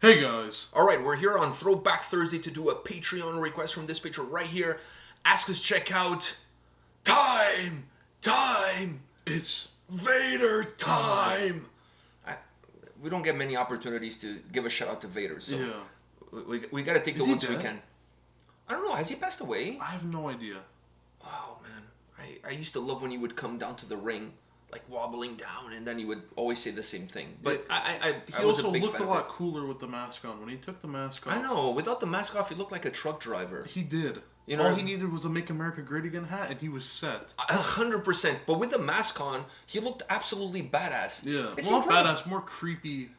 Hey guys. Alright, we're here on Throwback Thursday to do a Patreon request from this patron right here. Ask us check out Time! It's Vader time! We don't get many opportunities to give a shout out to Vader, so yeah. we gotta take the Is he ones we dead? can. I don't know, has he passed away? I have no idea. Oh man, I used to love when he would come down to the ring, like wobbling down, and then he would always say the same thing. But I He was also a big looked fan a of lot his. cooler with the mask on. When he took the mask off, I know, without the mask off, he looked like a truck driver. he did. You know- all he needed was a "Make America Great Again" hat, and he was set. 100%. But with the mask on, he looked absolutely badass. Yeah, It's well, not incredible. badass, more creepy,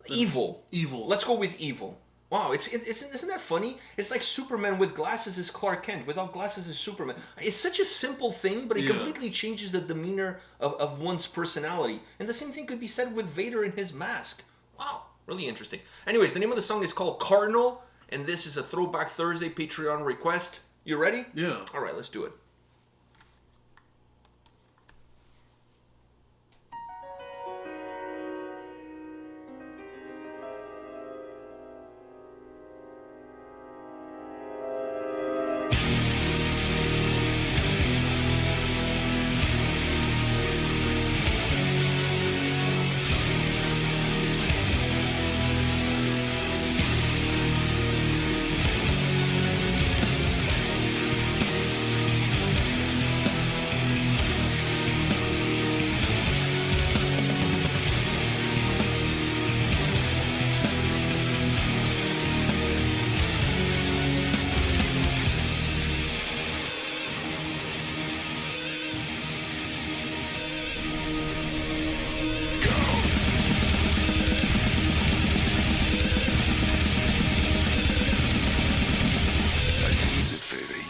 Evil. evil. Let's go with evil. Wow, isn't that funny? It's like Superman with glasses is Clark Kent. Without glasses is Superman. It's such a simple thing, but it Yeah. completely changes the demeanor of one's personality. And the same thing could be said with Vader in his mask. Wow, really interesting. Anyways, the name of the song is called Cardinal, and this is a Throwback Thursday Patreon request. You ready? Yeah. All right, let's do it.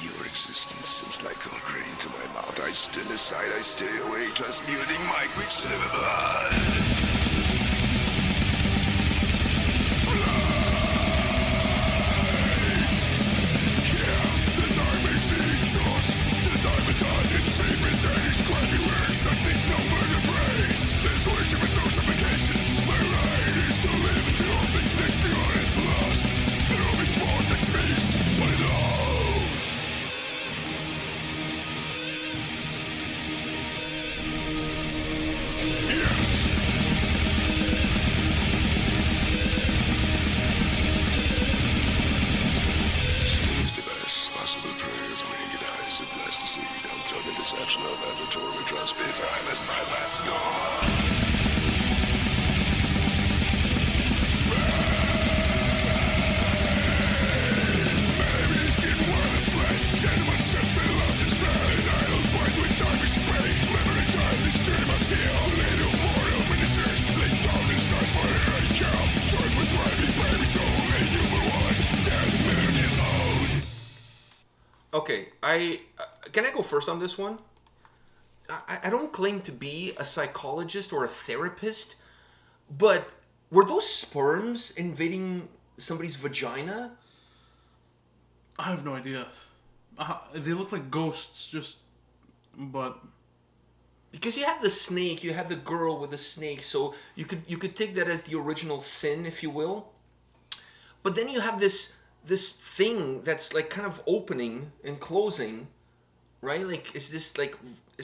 Your existence seems like a grain to my mouth. I stand aside, I stay away, transmuting my quicksilver blood. The time makes it exhaust. The time and time in sacred days. Grimy works, something's no word to praise. This worship is no supplications. My right is to live until all things next beyond is lost. Throwing vortex face, alone. Yes. Choose the best possible prayers, winged eyes, and bless the seed. Until the deception of avatar trust is I as my last dawn. Maybe skin, word, and flesh, and my steps and love and smell. And idle fight with time and space. Memory time, this journey must heal. Little mortal ministers, lay down inside for here I come. Joined with grimy baby soul, a human one, dead million years old. Okay, can I go first on this one? I don't claim to be a psychologist or a therapist, but were those sperms invading somebody's vagina? I have no idea. They look like ghosts, but Because you had the snake, you had the girl with the snake, so you could take that as the original sin, if you will. But then you have this thing that's like kind of opening and closing, right? Like it's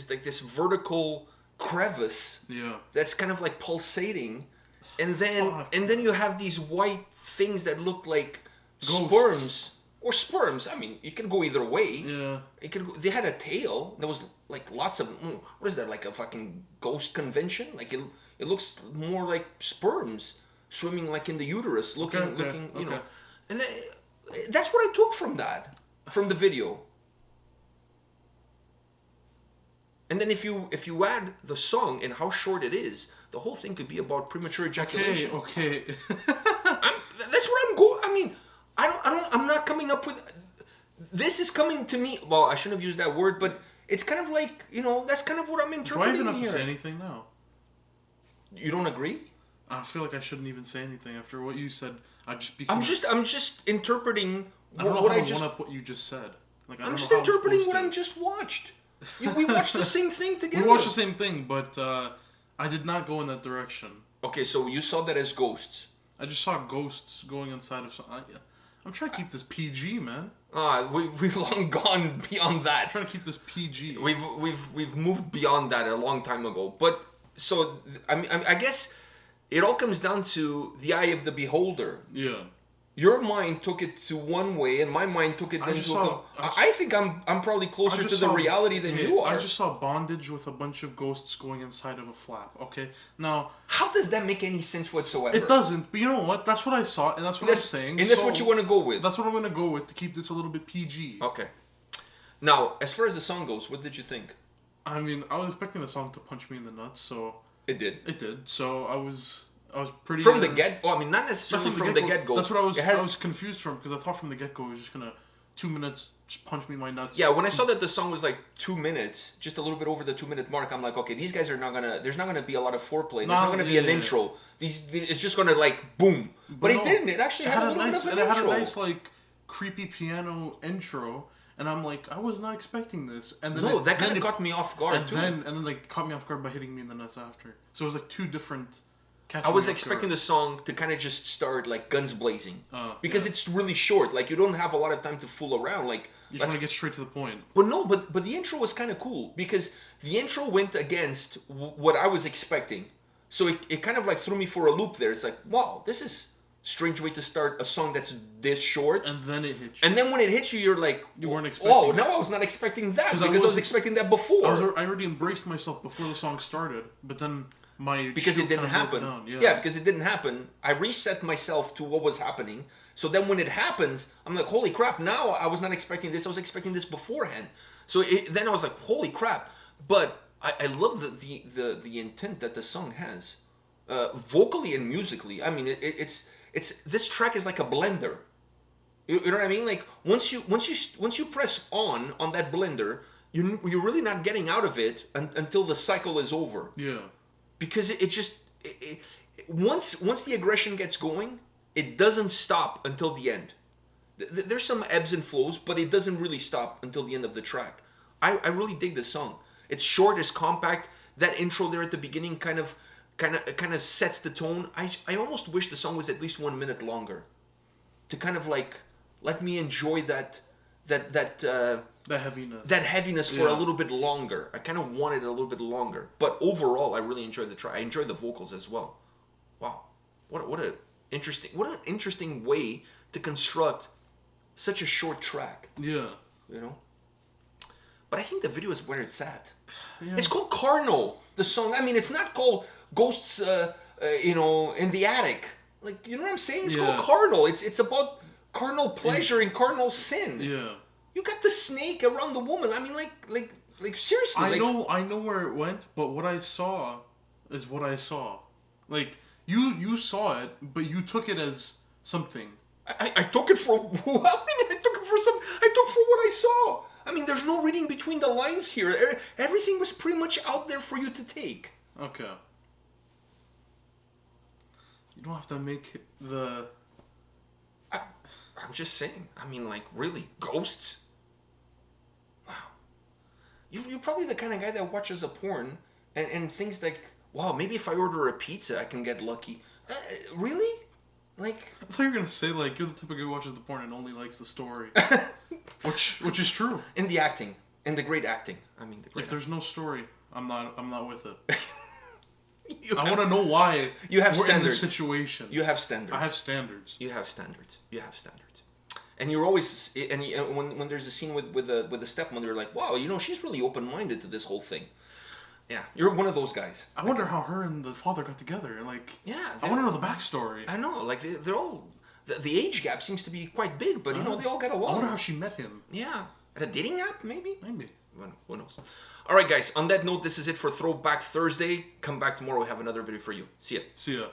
like this vertical crevice yeah. that's kind of like pulsating, and then Fuck. you have these white things that look like Ghosts. sperms or sperms. I mean, you can go either way. Yeah. It could go, they had a tail. There was like lots of what is that, like a fucking ghost convention? Like it looks more like sperms swimming like in the uterus, looking you know. okay. And that's what I took from the video. And then if you add the song and how short it is, the whole thing could be about premature ejaculation. Okay. That's what I'm going. I mean, I'm not coming up with. This is coming to me. Well, I shouldn't have used that word, but it's kind of like, that's kind of what I'm Do I interpreting even have here. to say anything now? You don't agree? I feel like I shouldn't even say anything after what you said. I just became. I'm just interpreting I don't know what how I to just. one up what you just said. Like I I'm don't just know how I'm interpreting supposed what to. I'm just watched. We watched the same thing We together. watched the same thing, but I did not go in that direction. Okay, so you saw that as ghosts. I just saw ghosts going inside of some. I'm trying to keep this PG, man. We've long gone beyond that. I'm trying to keep this PG. We've moved beyond that a long time ago. But so I guess it all comes down to the eye of the beholder. Yeah. Your mind took it to one way, and my mind took it then to. I think I'm probably closer to the reality than you are. I just saw bondage with a bunch of ghosts going inside of a flap. Okay, now how does that make any sense whatsoever? it doesn't. But you know what? That's what I saw, and that's what I'm saying. And that's what you want to go with. That's what I'm going to go with to keep this a little bit PG. Okay. Now, as far as the song goes, what did you think? I mean, I was expecting the song to punch me in the nuts, so it did. It did. So I was pretty from the get. Well, I mean, not necessarily from the get go. That's what I was confused from, because I thought from the get go it was just gonna 2 minutes just punch me in my nuts. Yeah, when I saw that the song was like 2 minutes, just a little bit over the 2 minute mark, I'm like, okay, these guys are not gonna. There's not gonna be a lot of foreplay. There's not gonna be an intro. It's just gonna like boom. But it didn't. It actually had a little bit of an intro. It had a nice like creepy piano intro. And I'm like, I was not expecting this. And then that kind of caught me off guard and too. Then like caught me off guard by hitting me in the nuts after. So it was like two different. I was expecting the song to kind of just start like guns blazing, because it's really short. Like you don't have a lot of time to fool around. Like you just want to get straight to the point. But no, but the intro was kind of cool because the intro went against what I was expecting. So it kind of like threw me for a loop there. It's like, wow, this is strange way to start a song that's this short. And then it hits you. And then when it hits you, you're like, you weren't expecting. Oh, now I was not expecting that because I was expecting that before. I already embraced myself before the song started, but then because it didn't happen. Yeah, because it didn't happen. I reset myself to what was happening. So then when it happens, I'm like, holy crap! Now I was not expecting this. I was expecting this beforehand. So then I was like, holy crap! But I love the intent that the song has, vocally and musically. I mean, it's this track is like a blender. You know what I mean? Like once you press on that blender, you're really not getting out of it until the cycle is over. Yeah. Because once the aggression gets going, it doesn't stop until the end. There's some ebbs and flows, but it doesn't really stop until the end of the track. I really dig this song. It's short, it's compact. That intro there at the beginning kind of sets the tone. I almost wish the song was at least 1 minute longer, to kind of like let me enjoy that heaviness for a little bit longer. I kind of wanted it a little bit longer, but overall, I really enjoyed the track. I enjoyed the vocals as well. Wow, what an interesting way to construct such a short track. Yeah, you know. But I think the video is where it's at. Yeah. It's called Carnal. The song. I mean, it's not called Ghosts. In the Attic. Like, you know what I'm saying? It's called Carnal. It's about carnal pleasure and carnal sin. Yeah. You got the snake around the woman. I mean, like seriously. I know where it went, but what I saw is what I saw. Like you saw it, but you took it as something. I took it for. What do you mean? I took it for something. I took for what I saw. I mean, there's no reading between the lines here. Everything was pretty much out there for you to take. Okay. You don't have to make the. I'm just saying. I mean, like, really, ghosts? Wow. You're probably the kind of guy that watches a porn and thinks like, wow, maybe if I order a pizza, I can get lucky. Really? Like, I thought you were gonna say like you're the type of guy who watches the porn and only likes the story, which is true. In the acting, in the great acting. I mean, if there's no story, I'm not with it. I want to know why you have we're standards. In this situation. You have standards. I have standards. You have standards. And you're always when there's a scene with the stepmother, you're like, wow, you know, she's really open-minded to this whole thing. Yeah, you're one of those guys. I wonder how her and the father got together. Like, yeah, I want to know the backstory. I know, like they're all the age gap seems to be quite big, but you know they all get along. I wonder how she met him. Yeah, at a dating app, maybe. Well, who knows? All right, guys. On that note, this is it for Throwback Thursday. Come back tomorrow. We have another video for you. See ya. See ya.